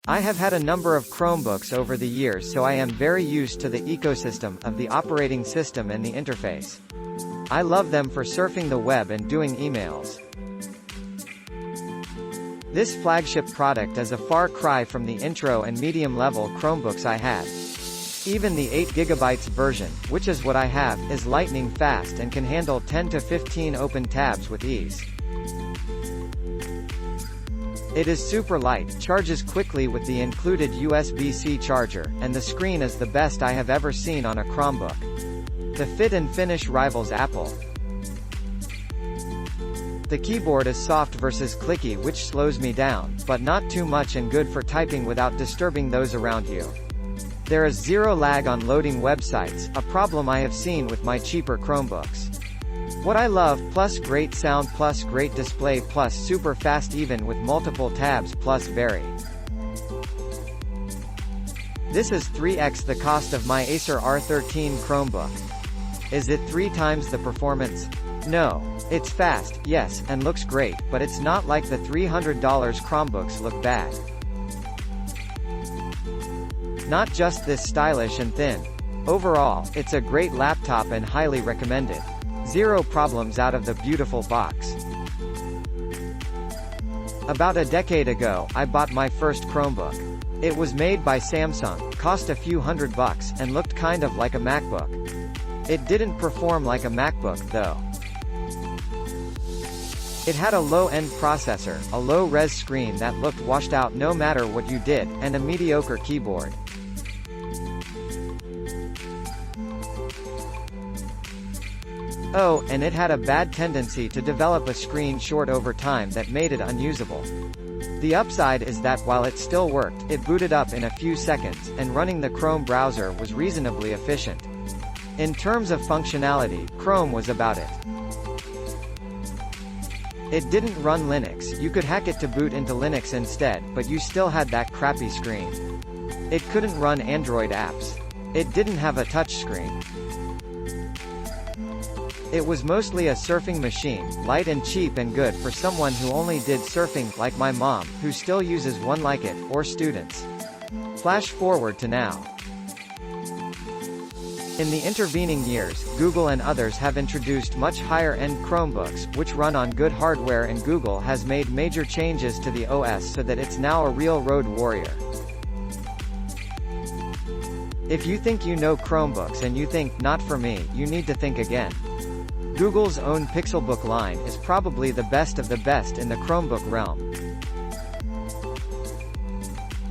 I have had a number of Chromebooks over the years, so I am very used to the ecosystem of the operating system and the interface. I love them for surfing the web and doing emails. This flagship product is a far cry from the intro and medium-level Chromebooks I had. Even the 8GB version, which is what I have, is lightning fast and can handle 10 to 15 open tabs with ease. It is super light, charges quickly with the included USB-C charger, and the screen is the best I have ever seen on a Chromebook. The fit and finish rivals Apple. The keyboard is soft versus clicky, which slows me down, but not too much, and good for typing without disturbing those around you. There is zero lag on loading websites, a problem I have seen with my cheaper Chromebooks. What I love, plus great sound, plus great display, plus super fast even with multiple tabs, plus very. This is 3x the cost of my Acer R13 Chromebook. Is it 3 times the performance? No. It's fast, yes, and looks great, but it's not like the $300 Chromebooks look bad. Not just this stylish and thin. Overall, it's a great laptop and highly recommended. Zero problems out of the beautiful box. About a decade ago, I bought my first Chromebook. It was made by Samsung, cost a few $100, and looked kind of like a MacBook. It didn't perform like a MacBook, though. It had a low-end processor, a low-res screen that looked washed out no matter what you did, and a mediocre keyboard. Oh, and it had a bad tendency to develop a screen short over time that made it unusable. The upside is that while it still worked, it booted up in a few seconds, and running the Chrome browser was reasonably efficient. In terms of functionality, Chrome was about it. It didn't run Linux, you could hack it to boot into Linux instead, but you still had that crappy screen. It couldn't run Android apps. It didn't have a touchscreen. It was mostly a surfing machine, light and cheap and good for someone who only did surfing, like my mom, who still uses one like it, or students. Flash forward to now. In the intervening years, Google and others have introduced much higher-end Chromebooks, which run on good hardware, and Google has made major changes to the OS so that it's now a real road warrior. If you think you know Chromebooks and you think, not for me, you need to think again. Google's own Pixelbook line is probably the best of the best in the Chromebook realm.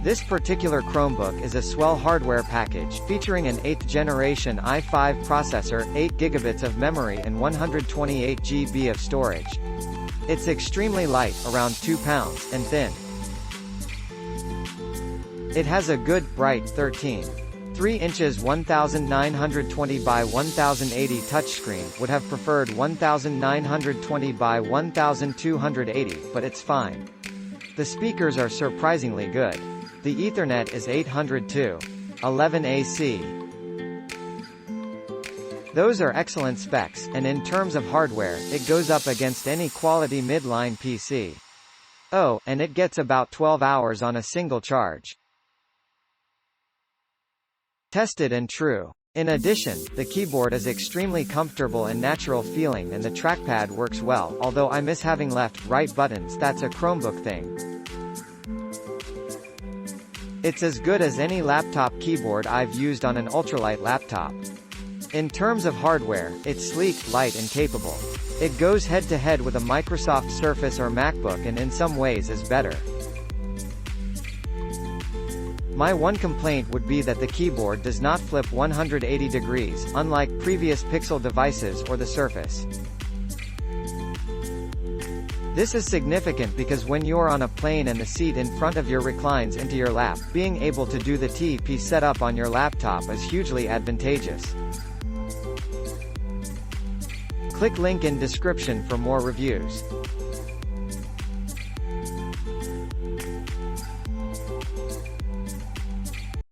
This particular Chromebook is a swell hardware package, featuring an 8th generation i5 processor, 8 GB of memory and 128 GB of storage. It's extremely light, around 2 pounds, and thin. It has a good, bright 13.3 inches 1920 by 1080 touchscreen. Would have preferred 1920 by 1280, but it's fine. The speakers are surprisingly good. The Ethernet is 802.11 AC. Those are excellent specs, and in terms of hardware, it goes up against any quality mid-line PC. Oh, and it gets about 12 hours on a single charge. Tested and true. In addition, the keyboard is extremely comfortable and natural feeling, and the trackpad works well, although I miss having left-right buttons. That's a Chromebook thing. It's as good as any laptop keyboard I've used on an ultralight laptop. In terms of hardware, it's sleek, light and capable. It goes head-to-head with a Microsoft Surface or MacBook, and in some ways is better. My one complaint would be that the keyboard does not flip 180 degrees, unlike previous Pixel devices or the Surface. This is significant because when you're on a plane and the seat in front of you reclines into your lap, being able to do the TP setup on your laptop is hugely advantageous. Click link in description for more reviews.